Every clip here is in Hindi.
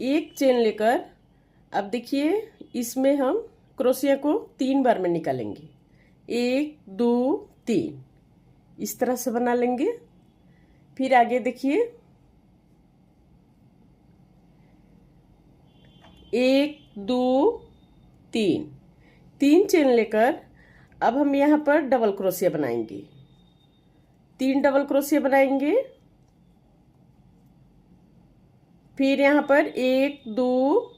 एक चेन लेकर अब देखिए इसमें हम क्रोशिया को 3 बार में निकालेंगे। 1 2 3 इस तरह से बना लेंगे। फिर आगे देखिए 1 2 3 3 चेन लेकर अब हम यहाँ पर डबल क्रोशिया बनाएंगे। 3 डबल क्रोशिया बनाएंगे। फिर यहाँ पर 1 2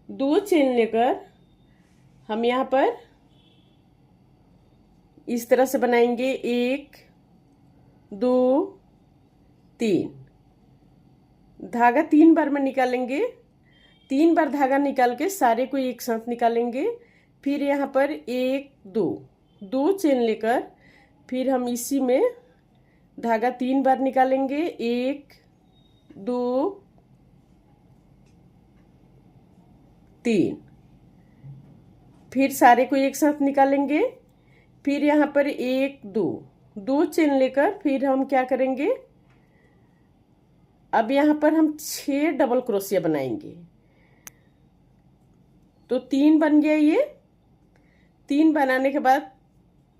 2 चेन लेकर हम यहाँ पर इस तरह से बनाएंगे। 1 2 3 धागा 3 बार में निकालेंगे। 3 बार धागा निकाल के सारे को एक साथ निकालेंगे। फिर यहाँ पर 1 2 2 चेन लेकर फिर हम इसी में धागा 3 बार निकालेंगे। 1 2 3 फिर सारे को एक साथ निकालेंगे। फिर यहाँ पर 1 2 2 चेन लेकर फिर हम क्या करेंगे, अब यहाँ पर हम 6 डबल क्रोशिया बनाएंगे। तो 3 बन गया। ये 3 बनाने के बाद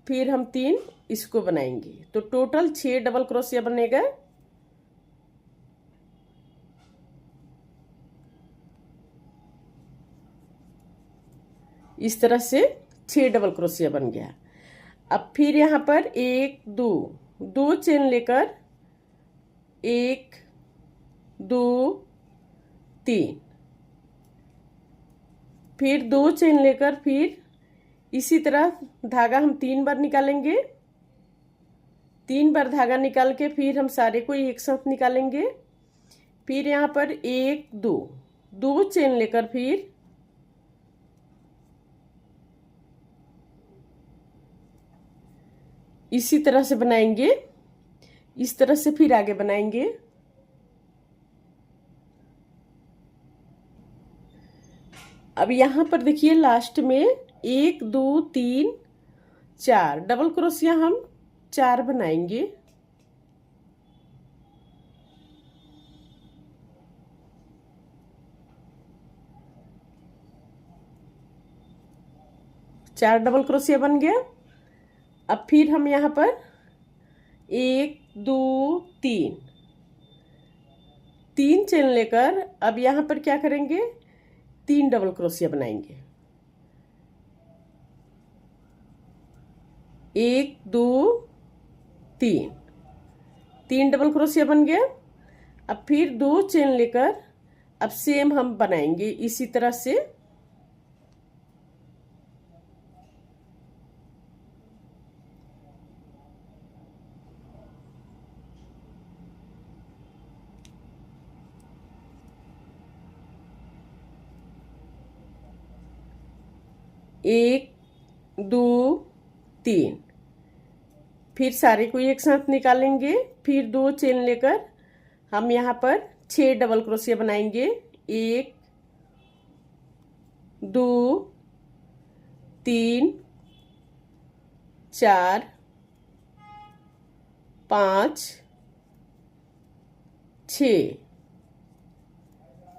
फिर हम 3 इसको बनाएंगे, तो टोटल 6 डबल क्रोशिया बनेगा। इस तरह से 6 डबल क्रोशिया बन गया। अब फिर यहाँ पर 1 2 2 चेन लेकर 1 2 3 फिर 2 चेन लेकर फिर इसी तरह धागा हम 3 बार निकालेंगे। 3 बार धागा निकाल के फिर हम सारे को एक साथ निकालेंगे। फिर यहाँ पर 1 2 2 चेन लेकर फिर इसी तरह से बनाएंगे। इस तरह से फिर आगे बनाएंगे। अब यहाँ पर देखिए लास्ट में 1 2 3 4 डबल क्रोशिया हम 4 बनाएंगे। चार डबल क्रोशिया बन गया। अब फिर हम यहाँ पर 1 2 3 3 चेन लेकर अब यहाँ पर क्या करेंगे, 3 डबल क्रोशिया बनाएंगे। 1 2 3 3 डबल क्रोशिया बन गया। अब फिर 2 चेन लेकर अब सेम हम बनाएंगे इसी तरह से। एक 2 3 फिर सारे को एक साथ निकालेंगे। फिर 2 चेन लेकर हम यहाँ पर 6 डबल क्रोशिया बनाएंगे। 1 2 3 4 5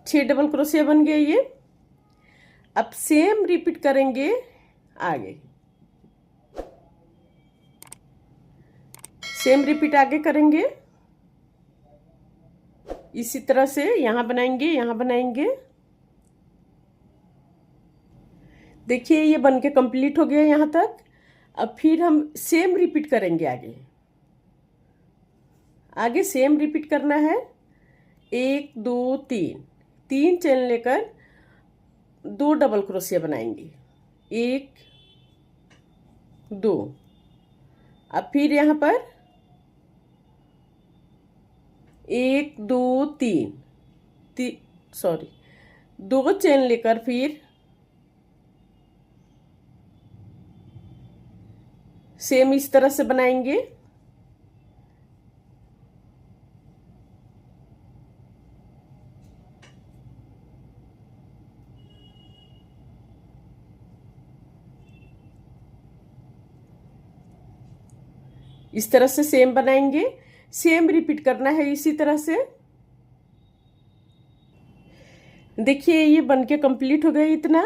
6 डबल क्रोशिया बन गए ये। अब सेम रिपीट करेंगे आगे। सेम रिपीट आगे करेंगे इसी तरह से। यहां बनाएंगे, यहां बनाएंगे। देखिए ये बनके कंप्लीट हो गया यहां तक। अब फिर हम सेम रिपीट करेंगे आगे। आगे सेम रिपीट करना है। 1 2 3 चेन लेकर 2 डबल क्रोशिया बनाएंगे। 1 2 अब फिर यहाँ पर 1 2 3 सॉरी 2 चेन लेकर फिर सेम इस तरह से बनाएंगे। इस तरह से सेम बनाएंगे। सेम रिपीट करना है इसी तरह से। देखिए ये बनके कंप्लीट हो गया इतना।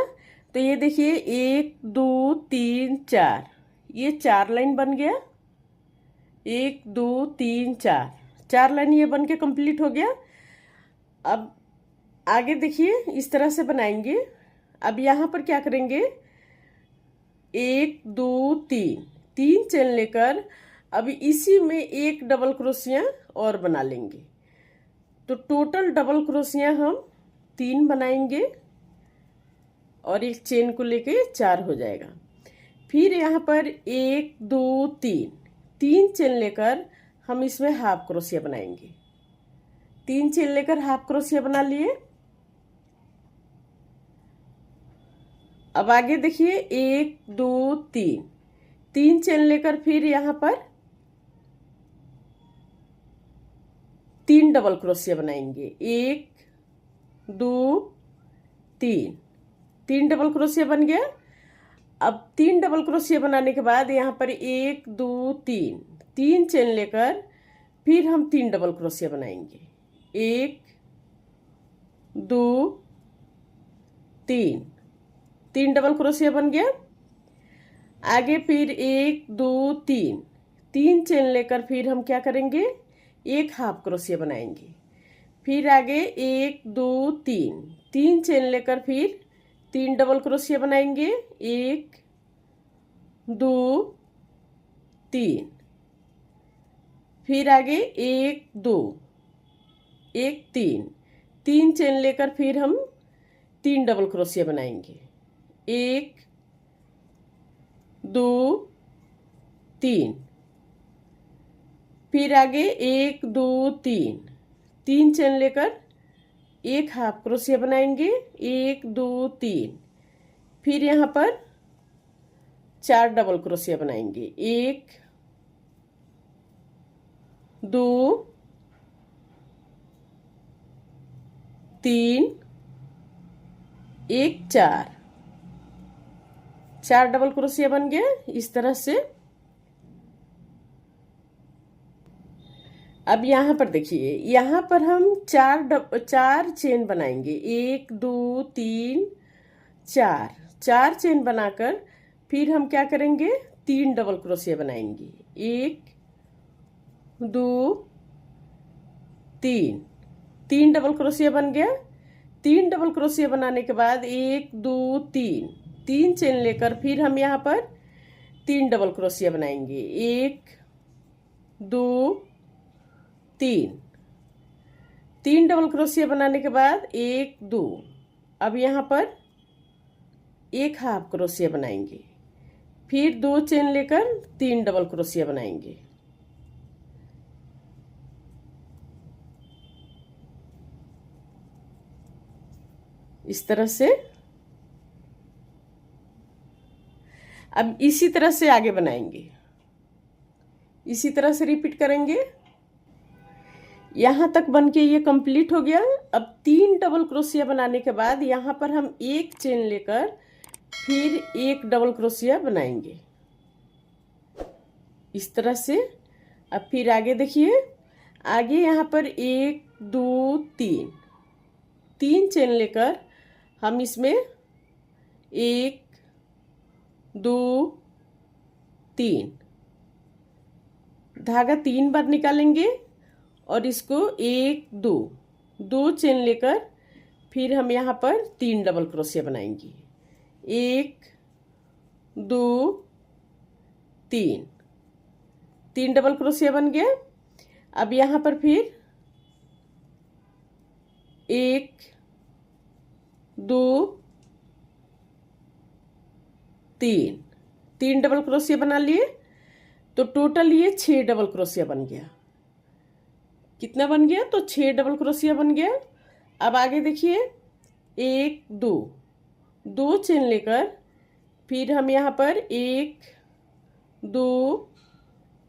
तो ये देखिए 1 2 3 4, ये 4 लाइन बन गया। 1 2 3 4, 4 लाइन ये बनके कंप्लीट हो गया। अब आगे देखिए इस तरह से बनाएंगे। अब यहाँ पर क्या करेंगे, 1 2 3, 3 चेन लेकर अब इसी में एक डबल क्रोशिया और बना लेंगे। तो टोटल डबल क्रोशिया हम 3 बनाएंगे और एक चेन को लेके 4 हो जाएगा। फिर यहाँ पर 1 2 3, 3 चेन लेकर हम इसमें हाफ क्रोशिया बनाएंगे। 3 चेन लेकर हाफ क्रोशिया बना लिए। अब आगे देखिए 1 2 3, 3 चेन लेकर फिर यहाँ पर 3 डबल क्रोशिया बनाएंगे। 1 2 3, 3 डबल क्रोशिया बन गया। अब 3 डबल क्रोशिया बनाने के बाद यहाँ पर 1 2 3, 3 चेन लेकर फिर हम 3 डबल क्रोशिया बनाएंगे। 1 2 3, 3 डबल क्रोशिया बन गया। आगे फिर 1 2 3, 3 चेन लेकर फिर हम क्या करेंगे, एक हाफ क्रोशिया बनाएंगे। फिर आगे 1 2 3, 3 चेन लेकर फिर 3 डबल क्रोशिया बनाएंगे। 1 2 3, फिर आगे 1 2 1 3, 3 चेन लेकर फिर हम 3 डबल क्रोशिया बनाएंगे। 1 2 3, फिर आगे 1 2 3, 3 चेन लेकर एक हाफ क्रोशिया बनाएंगे। 1 2 3, फिर यहाँ पर 4 डबल क्रोशिया बनाएंगे। 1 2 3 1 4, 4 डबल क्रोशिया बन गया इस तरह से। अब यहाँ पर देखिए, यहाँ पर हम 4 चेन बनाएंगे। 1 2 3 4, 4 चेन बनाकर फिर हम क्या करेंगे, 3 डबल क्रोशिया बनाएंगे। 1 2 3, 3 डबल क्रोशिया बन गया। 3 डबल क्रोशिया बनाने के बाद 1 2 3, 3 चेन लेकर फिर हम यहाँ पर 3 डबल क्रोशिया बनाएंगे। 1 2 3, 3 डबल क्रोशिया बनाने के बाद 1 2, अब यहाँ पर एक हाफ क्रोशिया बनाएंगे। फिर 2 चेन लेकर 3 डबल क्रोशिया बनाएंगे। इस तरह से। अब इसी तरह से आगे बनाएंगे, इसी तरह से रिपीट करेंगे। यहाँ तक बनके ये कंप्लीट हो गया। अब 3 डबल क्रोशिया बनाने के बाद यहाँ पर हम एक चेन लेकर फिर एक डबल क्रोशिया बनाएंगे इस तरह से। अब फिर आगे देखिए, आगे यहाँ पर 1 2 3, 3 चेन लेकर हम इसमें 1 2 3, धागा 3 बार निकालेंगे और इसको 1 2, 2 चेन लेकर फिर हम यहाँ पर 3 डबल क्रोशिया बनाएंगे। 1 2 3, 3 डबल क्रोशिया बन गया। अब यहाँ पर फिर 1 2 3, 3 डबल क्रोशिया बना लिए। तो टोटल ये 6 डबल क्रोशिया बन गया। कितना बन गया, तो 6 डबल क्रोशिया बन गया। अब आगे देखिए, 1 2, 2 चेन लेकर फिर हम यहाँ पर 1 2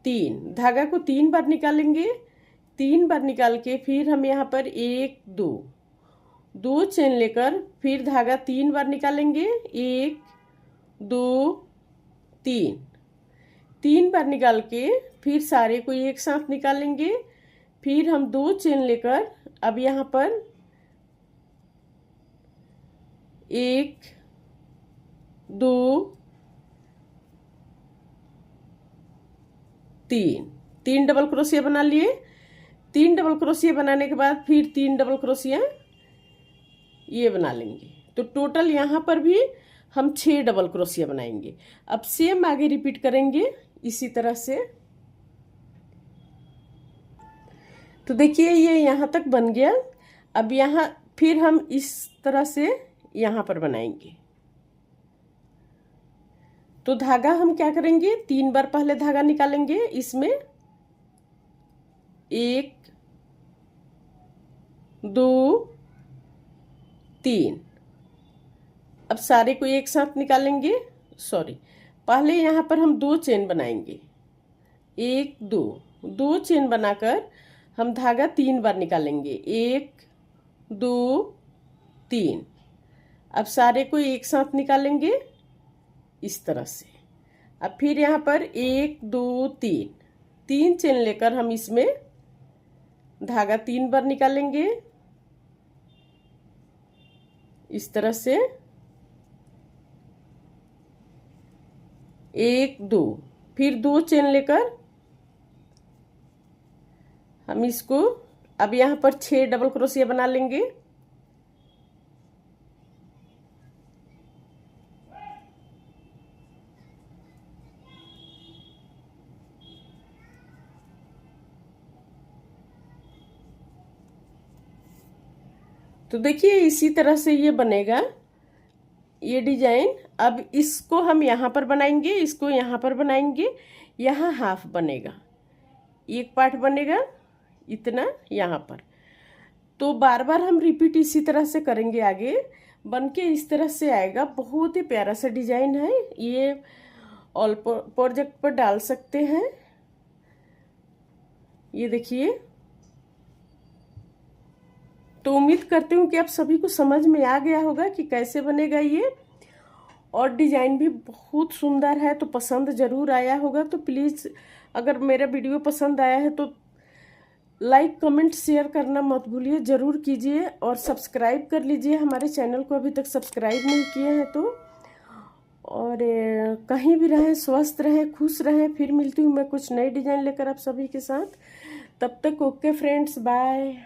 3, धागा को 3 बार निकालेंगे। 3 बार निकाल के फिर हम यहाँ पर 1 2, 2 चेन लेकर फिर धागा 3 बार निकालेंगे। 1 2 3, 3 बार निकाल के फिर सारे को एक साथ निकालेंगे। फिर हम 2 चेन लेकर अब यहाँ पर 1 2 3 डबल क्रोशिया बना लिए। 3 डबल क्रोशिया बनाने के बाद फिर 3 डबल क्रोशिया ये बना लेंगे। तो टोटल यहाँ पर भी हम 6 डबल क्रोशिया बनाएंगे। अब सेम आगे रिपीट करेंगे इसी तरह से। तो देखिए ये यहाँ तक बन गया। अब यहाँ फिर हम इस तरह से यहाँ पर बनाएंगे। तो धागा हम क्या करेंगे, 3 बार पहले धागा निकालेंगे इसमें, 1 2 3। अब सारे को एक साथ निकालेंगे। पहले यहाँ पर हम 2 चेन बनाएंगे, 1 2 चेन बनाकर हम धागा 3 बार निकालेंगे, 1 2 3। अब सारे को एक साथ निकालेंगे इस तरह से। अब फिर यहाँ पर 1 2 3 चेन लेकर हम इसमें धागा 3 बार निकालेंगे इस तरह से, 1 2। फिर 2 चेन लेकर हम इसको अब यहाँ पर 6 डबल क्रोशिया बना लेंगे। तो देखिए इसी तरह से ये बनेगा ये डिजाइन। अब इसको हम यहाँ पर बनाएंगे, इसको यहाँ पर बनाएंगे, यहाँ हाफ बनेगा, एक पार्ट बनेगा इतना यहाँ पर। तो बार बार हम रिपीट इसी तरह से करेंगे, आगे बन के इस तरह से आएगा। बहुत ही प्यारा सा डिजाइन है ये, ऑल प्रोजेक्ट पर डाल सकते हैं। ये देखिए। तो उम्मीद करती हूँ कि आप सभी को समझ में आ गया होगा कि कैसे बनेगा ये, और डिजाइन भी बहुत सुंदर है। तो पसंद जरूर आया होगा। तो प्लीज़ अगर मेरा वीडियो पसंद आया है तो लाइक कमेंट शेयर करना मत भूलिए, ज़रूर कीजिए। और सब्सक्राइब कर लीजिए हमारे चैनल को, अभी तक सब्सक्राइब नहीं किए हैं तो। और कहीं भी रहें, स्वस्थ रहें, खुश रहें। फिर मिलती हूँ मैं कुछ नई डिजाइन लेकर आप सभी के साथ। तब तक ओके फ्रेंड्स, बाय।